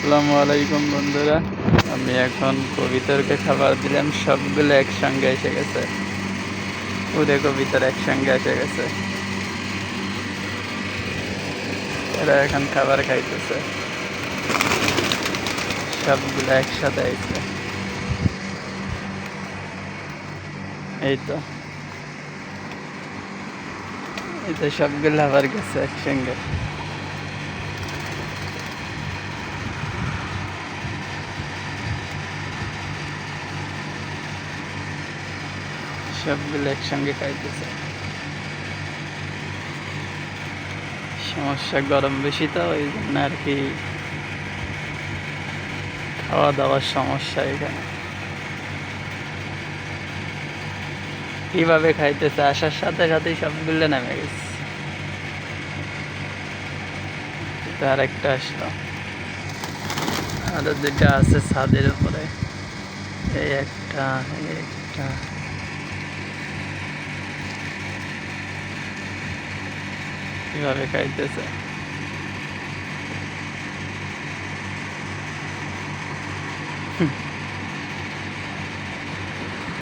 আসসালামু আলাইকুম বন্ধুরা। আমি এখন কবিতরকে খাবার দিলাম, সবগুলো একসঙ্গে এসে গেছে। ওদের কবিতর একসঙ্গে এসে গেছে, এরা এখন খাবার খাইতেছে, সবগুলো একসাথে আইছে। এই তো সবগুলো আবার গেছে একসঙ্গে। সবগুলো একসঙ্গে খাইতেছে। সমস্যা গরম বেশি, তো ওই জন্য আর কি খাওয়া দাওয়ার সমস্যা এখানে। কিভাবে খাইতেছে, আসার সাথে সাথেই সবগুলো নেমে গেছে। আর একটা আসলো, আরো দুটা আছে ছাদের উপরে। এই একটা, এই একটা। কিভাবে খাইতেছে।